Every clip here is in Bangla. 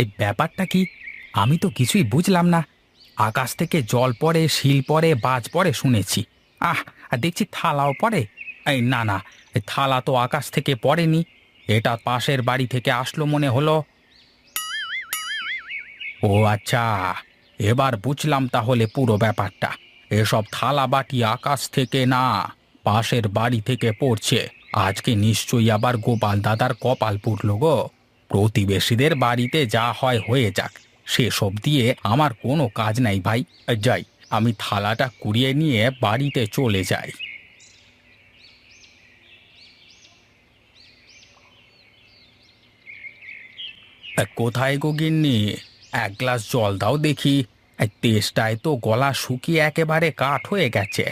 এই ব্যাপারটা কি? আমি তো কিছুই বুঝলাম না। আকাশ থেকে জল পড়ে, শিল পড়ে, বাজ পড়ে শুনেছি। আহ, আর দেখছি থালাও পড়ে। এই না না, এই থালা তো আকাশ থেকে পড়েনি। এটা পাশের বাড়ি থেকে আসলো মনে হলো। ও আচ্ছা, এবার বুঝলাম তাহলে পুরো ব্যাপারটা। এসব থালা বাটি আকাশ থেকে না, পাশের বাড়ি থেকে পড়ছে। আজকে নিশ্চয়ই আবার গোপাল দাদার কপাল পুড়ল গো। প্রতিবেশীদের বাড়িতে যা হয় হয়ে যাক, সেসব দিয়ে আমার কোনো কাজ নাই ভাই। যাই, আমি থালাটা কুড়িয়ে নিয়ে বাড়িতে চলে যাই। কোথায় গো গিন্নি? এক গ্লাস জল দাও দেখি। এই তেষ্টায় তো গলা শুকিয়ে একেবারে কাঠ হয়ে গেছে।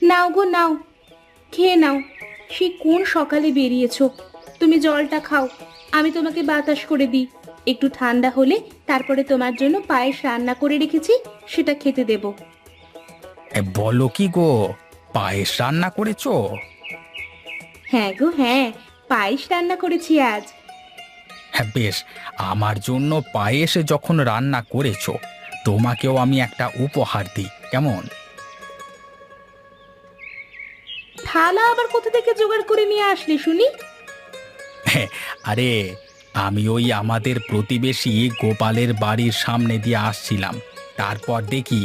নাও গো নাও, খেয়ে নাও। সে কোন সকালে বেরিয়েছো, তুমি জলটা খাও। আমি তোমাকে বাতাস করে দিই। একটু ঠান্ডা হলে তারপরে তোমার জন্য পায়েস রান্না করে রেখেছি, সেটা খেতে দেব। বলো কি গো, পায়েস রান্না করেছো? হ্যাঁ গো হ্যাঁ, পায়েস রান্না করেছি আজ। হ্যাঁ বেশ, আমার জন্য পায়েস যখন রান্না করেছো, তোমাকেও আমি একটা উপহার দিই কেমন? থালা আবার কোথা থেকে জোগাড় করে নিয়ে আসলে শুনি? হ্যাঁ, আরে আমি ওই আমাদের প্রতিবেশী গোপালের বাড়ির সামনে দিয়ে আসছিলাম। তারপর দেখি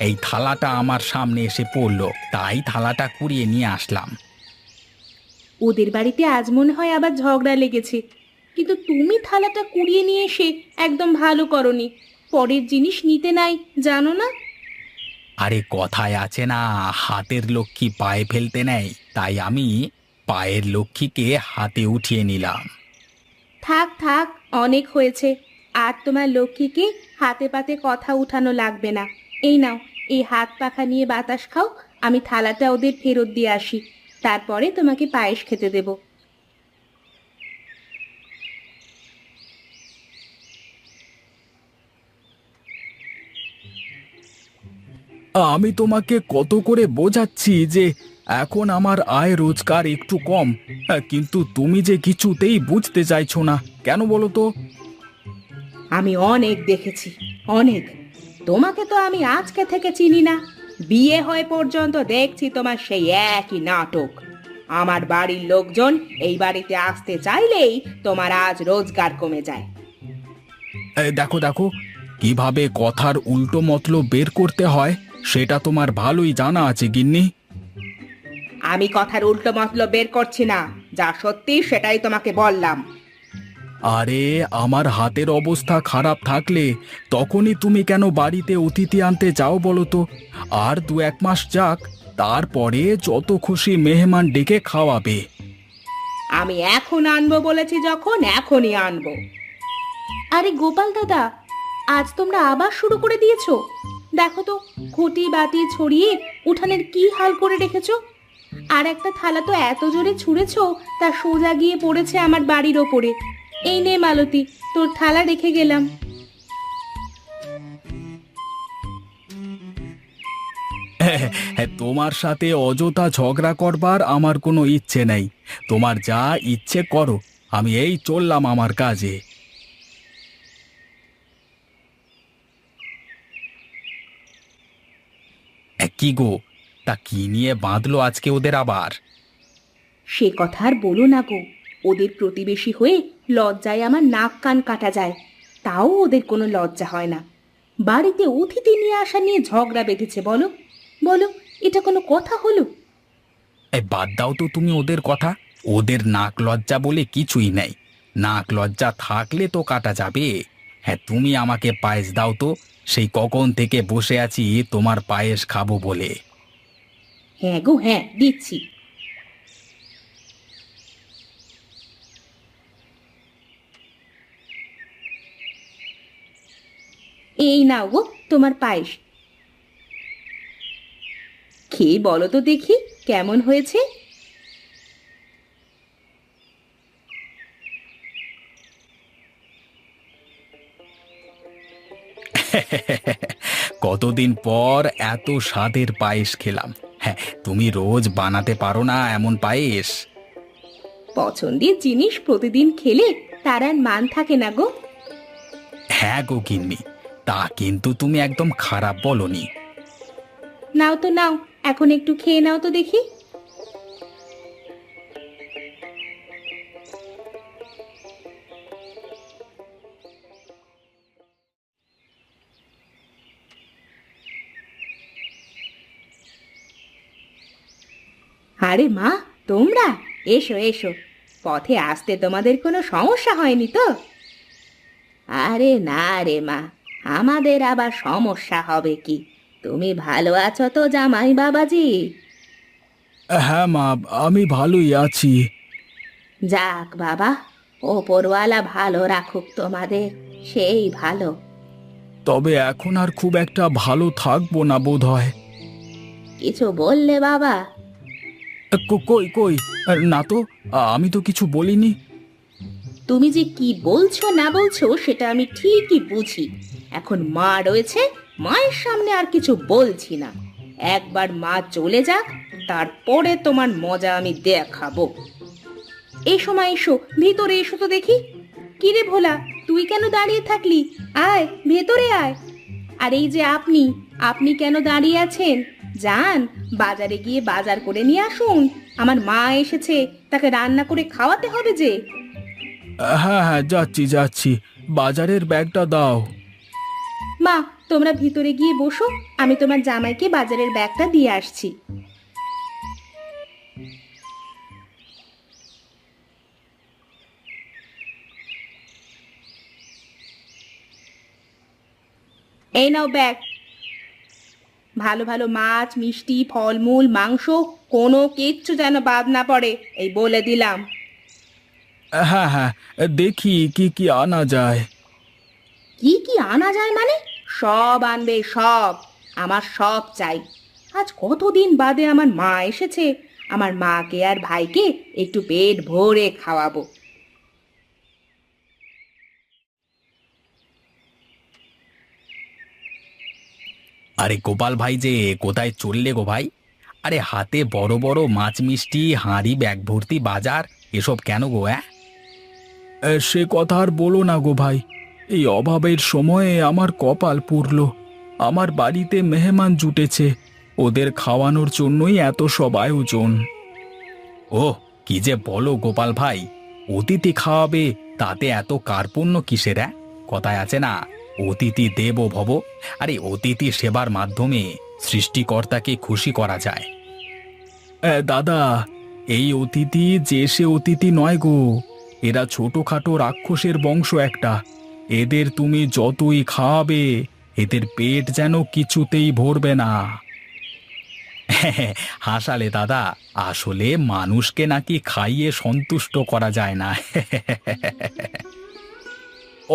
এই থালাটা আমার সামনে এসে পড়লো, তাই থালাটা কুড়িয়ে নিয়ে আসলাম। ওদের বাড়িতে আজ মনে হয় আবার ঝগড়া লেগেছে, কিন্তু তুমি থালাটা কুড়িয়ে নিয়ে এসে একদম ভালো করনি। পরের জিনিস নিতে নাই, জানো না? আরে কথায় আছে না, হাতের লক্ষ্মী পায়ে ফেলতে নেই, তাই আমি পায়ের লক্ষ্মীকে হাতে উঠিয়ে নিলাম। থাক থাক, অনেক হয়েছে। আর তোমার লক্ষ্মীকে হাতে পাতে কথা উঠানো লাগবে না। এই নাও, এই হাত পাখা নিয়ে বাতাস খাও। আমি থালাটা ওদের ফেরত দিয়ে আসি, তারপরে তোমাকে পায়েস খেতে দেব। আমি তোমাকে কত করে বোঝাচ্ছি যে এখন আমার আয় রোজগার একটু কম, কিন্তু তুমি যে কিছুতেই বুঝতে চাইছো না, কেন বলো তো? আমি অনেক দেখেছি, অনেক। তোমাকে তো আমি আজকে থেকে চিনি না, বিয়ে হয় পর্যন্ত দেখছি তোমার সেই একই নাটক। আমার বাড়ির লোকজন এই বাড়িতে আসতে চাইলেই তোমার আজ রোজগার কমে যায়। দেখো দেখো, কিভাবে কথার উল্টো মতলব বের করতে হয় সেটা তোমার ভালোই জানা আছে গিন্নি। আমি কথার উল্টো মতলব বের করছি না, যা সত্যি সেটাই তোমাকে বললাম। আরে আমার হাতের অবস্থা খারাপ থাকলে তখনই তুমি কেন বাড়িতে অতিথি আনতে যাও বলো তো? আর 1 মাস যাক, তারপরে যত খুশি মেহমান ডেকে খাওয়াবে। আমি এখন আনবো বলেছি যখন, এখনই আনবো। আরে গোপাল দাদা, আজ তোমরা আবার শুরু করে দিয়েছো? দেখো তো, ঘটি বাটি ছড়িয়ে উঠানের কি হাল করে রেখেছো। আর একটা থালা তো এত জোরে ছুঁড়েছো, তা সোজা গিয়ে পড়েছে আমার বাড়ির ওপরে। এই নে মালতী, তোর থালা রেখে গেলাম। হ্যাঁ, তোমার সাথে অযথা ঝগড়া করবার আমার কোনো ইচ্ছে নেই। তোমার যা ইচ্ছে করো, আমি এই চললাম আমার কাজে। কি গো, তা কি নিয়ে বাঁধলো আজকে ওদের আবার? সে কথা আর বলো না গো। ওদের প্রতিবেশী হয়ে লজ্জায় আমার নাক কান কাটা যায়, তাও ওদের কোনো লজ্জা হয় না। বাড়িতে অতিথি নিয়ে আসা নিয়ে ঝগড়া বেঁধেছে, বলো বলো, এটা কোনো কথা হলো? এই বাদ দাও তো তুমি ওদের কথা। ওদের নাক লজ্জা বলে কিছুই নেই। নাক লজ্জা থাকলে তো কাটা যাবে। হ্যাঁ, তুমি আমাকে পায়েস দাও তো। সেই কখন থেকে বসে আছি তোমার পায়েস খাবো বলে। হ্যাঁ গো হ্যাঁ, দিচ্ছি। এই নাও গো তোমার পায়েস, খেয়ে বলো তো দেখি কেমন হয়েছে। কতদিন পর এত স্বাদের পায়েস খেলাম। হ্যাঁ, তুমি রোজ বানাতে পারো না এমন পায়েস? পছন্দের জিনিস প্রতিদিন খেলে তার আর মান থাকে না গো। হ্যাঁ গো গিন্নি, তা কিন্তু তুমি একদম খারাপ বলনি। নাও তো নাও, এখন একটু খেয়ে নাও তো দেখি। আরে মা, তোমরা এসো এসো। পথে আসতে তোমাদের কোনো সমস্যা হয়নি তো? আরে না রে মা, আমাদের আবার সমস্যা হবে কি? তুমি ভালো আছো তো জামাই বাবাজি? হ্যাঁ মা, আমি ভালোই আছি। যাক বাবা, ওপরওয়ালা ভালো রাখুক তোমাদের, সেই ভালো। তবে এখন আর খুব একটা ভালো থাকবো না বোধ হয়। কিছু বললে বাবা? কই কই, না তো, আমি তো কিছু বলিনি। তুমি যে কি বলছো না বলছো সেটা আমি ঠিকই বুঝি। এখন মা রয়েছে, মায়ের সামনে আর কিছু বলছি না। একবার মা চলে যাক, তারপরে তোমার মজা আমি দেখাবো। এই সময় এসো, ভিতরে এসো তো দেখি। কিরে ভোলা, তুই কেন দাঁড়িয়ে থাকলি? আয় ভেতরে আয়। আর এই যে আপনি, আপনি কেন দাঁড়িয়ে আছেন? যান, বাজারে গিয়ে বাজার করে নিয়ে আসুন। আমার মা এসেছে, তাকে রান্না করে খাওয়াতে হবে যে। হ্যাঁ হ্যাঁ, যাচ্ছি যাচ্ছি, বাজারের ব্যাগটা দাও। মা, তোমরা ভিতরে গিয়ে বসো, আমি তোমার জামাইকে বাজারের ব্যাগটা দিয়ে আসছি। এই নাও ব্যাগ। ভালো ভালো মাছ, মিষ্টি, ফলমূল, মাংস, কোনো কিচ্ছু যেন বাদ না পড়ে, এই বলে দিলাম। হ্যাঁ হ্যাঁ, দেখি কি কি আনা যায়। কি কি আনা যায় মানে? সব আনবে, সব। আমার সব চাই। আজ কতদিন বাদে আমার মা এসেছে, আমার মাকে আর ভাইকে একটু পেট ভরে খাওয়াবো। আরে গোপাল ভাই যে, কোথায় চললে গো ভাই? আরে হাতে বড় বড় মাছ, মিষ্টি, হাঁড়ি, ব্যাগ ভর্তি বাজার, এসব কেন গো? সে কথা আর বলো না গো ভাই, এই অভাবের সময়ে আমার কপাল পুড়ল। আমার বাড়িতে মেহমান জুটেছে, ওদের খাওয়ানোর জন্যই এত সব আয়োজন। ও, কি যে বলো গোপাল ভাই, অতিথি খাওয়াবে, তাতে এত কার্পণ্য কিসের? কথায় আছে না, অতিথি দেবো ভব। আরে অতিথি সেবার মাধ্যমে সৃষ্টিকর্তাকে খুশি করা যায়। দাদা, এই অতিথি যে সে অতিথি নয় গো, এরা ছোটখাটো রাক্ষসের বংশ একটা। এদের তুমি যতই খাওয়াবে, এদের পেট যেন কিছুতেই ভরবে না। হাসালে দাদা, আসলে মানুষকে নাকি খাইয়ে সন্তুষ্ট করা যায় না।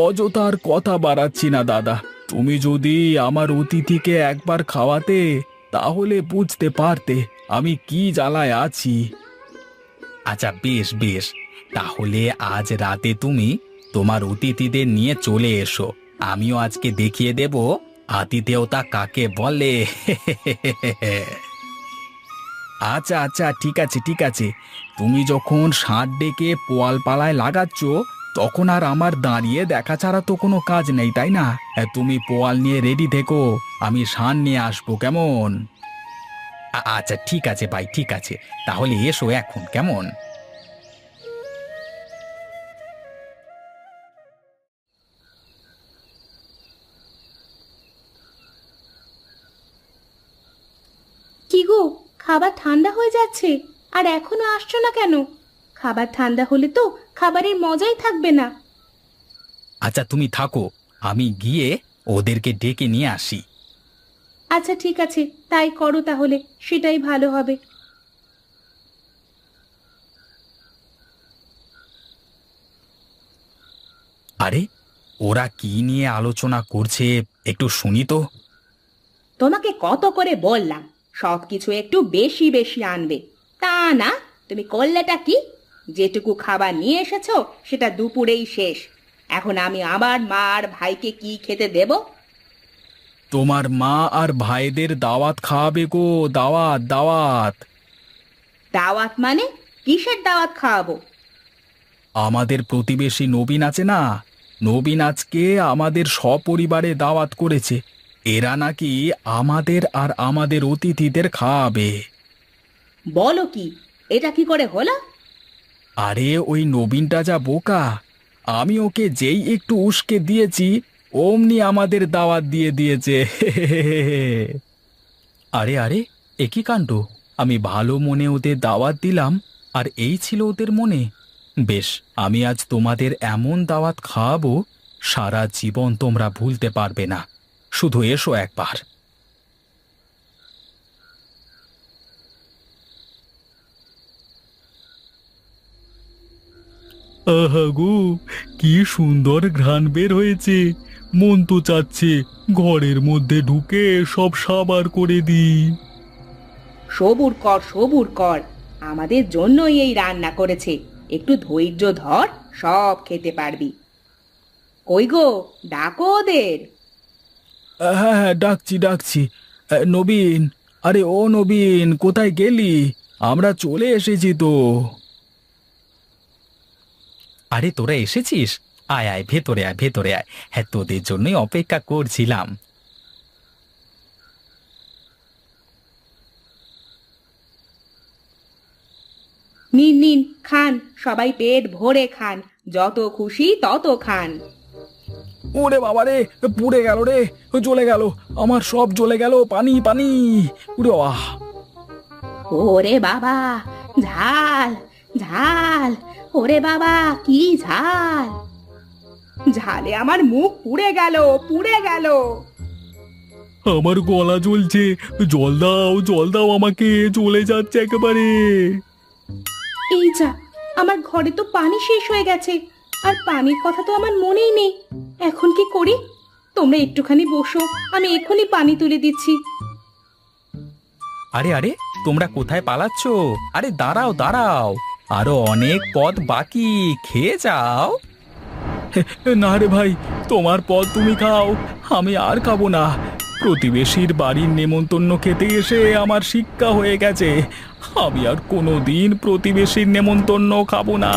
অযথার কথা বাড়াচ্ছি না দাদা, তুমি যদি আমার অতিথিকে একবার খাওয়াতে, তাহলে বুঝতে পারতে আমি কি জ্বালায় আছি। আচ্ছা বেশ বেশ, তাহলে আজ রাতে তুমি তোমার অতিথিদের নিয়ে চলে এসো। আমিও আজকে দেখিয়ে দেব আতিথেয়তা কাকে বলে। আচ্ছা আচ্ছা, ঠিক আছে ঠিক আছে, তুমি যখন ষাঁড় ডেকে পোয়াল পালায় লাগাচ্ছ, তখন আর আমার দাঁড়িয়ে দেখা ছাড়া তো কোনো কাজ নেই, তাই না? তুমি পোয়াল নিয়ে রেডি থেকো, আমি ষাঁড় নিয়ে আসবো, কেমন? আচ্ছা ঠিক আছে ভাই, ঠিক আছে, তাহলে এসো এখন, কেমন? কি গো, খাবার ঠান্ডা হয়ে যাচ্ছে, আর এখনো আসছো না কেন? খাবার ঠান্ডা হলে তো খাবারের মজাই থাকবে না। আচ্ছা তুমি থাকো, আমি গিয়ে ওদেরকে ডেকে নিয়ে আসি। আচ্ছা ঠিক আছে, তাই করো তাহলে, সেটাই ভালো হবে। আরে, ওরা কি নিয়ে আলোচনা করছে, একটু শুনি তো। তোমাকে কত করে বললাম সবকিছু একটু বেশি বেশি আনবে, তা না, তুমি করলেটা কি? যেটুকু খাবার নিয়ে এসেছো সেটা দুপুরেই শেষ। এখন আমি আবার মা আর ভাইকে কি খেতে দেব? তোমার মা আর ভাইদের দাওয়াত খাওয়াবে গো, দাওয়াত দাওয়াত। দাওয়াত মানে? কিসের দাওয়াত খাওয়াবো? আমাদের প্রতিবেশী নবীন আছে না, নবীন আজকে আমাদের সপরিবারে দাওয়াত করেছে। এরা নাকি আমাদের আর আমাদের অতিথিদের খাওয়াবে। বলো কি, এটা কি করে হলো? আরে ওই নবীনটা যা বোকা, আমি ওকে যেই একটু উস্কে দিয়েছি অমনি আমাদের দাওয়াত দিয়ে দিয়েছে। আরে আরে, এ কি কাণ্ড! আমি ভালো মনে ওদের দাওয়াত দিলাম আর এই ছিল ওদের মনে। বেশ, আমি আজ তোমাদের এমন দাওয়াত খাওয়াবো সারা জীবন তোমরা ভুলতে পারবে না। শুধু এসো একবার। আহা গো, কি সুন্দর ঘ্রাণ বের হয়েছে! মন তো চাচ্ছে ঘরের মধ্যে ঢুকে সব সাবার করে দিই। সবুর কর, সবুর কর, আমাদের জন্যই এই রান্না করেছে। একটু ধৈর্য ধর, সব খেতে পারবি। কই গো, ডাকো ওদের। হ্যাঁ হ্যাঁ, ডাকছি ডাকছি। নবীন, আরে ও নবীন, কোথায় গেলি? আমরা চলে এসেছি তো। আরে তোরা এসেছিস? আয় আয়, ভেতরে আয় ভেতরে আয়। হ্যাঁ, তোদের জন্যই অপেক্ষা করছিলাম। নিন নিন, খান, সবাই পেট ভরে খান, যত খুশি তত খান। ওরে বাবা রে, পুড়ে গেল রে, জ্বলে গেল, আমার সব জ্বলে গেল, পানি পানি! উরে বাবা! ওরে বাবা, ঝাল ঝাল! ওরে বাবা, কি ঝাল! ঝালে আমার মুখ পুড়ে গেল, পুড়ে গেল। আমার গলা জ্বলছে, জল দাও আমাকে, জ্বলে যাচ্ছে একেবারে। এই যা, আমার ঘরে তো পানি শেষ হয়ে গেছে, আর পানির কথা তো আমার মনেই নেই। এখন কি করি? তোমরা একটুখানি বসো, আমি এক্ষুনি পানি তুলে দিচ্ছি। আরে আরে, তোমরা কোথায় পালাচ্ছ? আরে দাঁড়াও দাঁড়াও, আরো অনেক পথ বাকি, খেয়ে যাও। না রে ভাই, তোমার পথ তুমি খাও, আমি আর খাবো না। প্রতিবেশীর বাড়ির নেমন্তন্ন খেতে এসে আমার শিক্ষা হয়ে গেছে, আমি আর কোনোদিন প্রতিবেশীর নেমন্তন্ন খাবো না।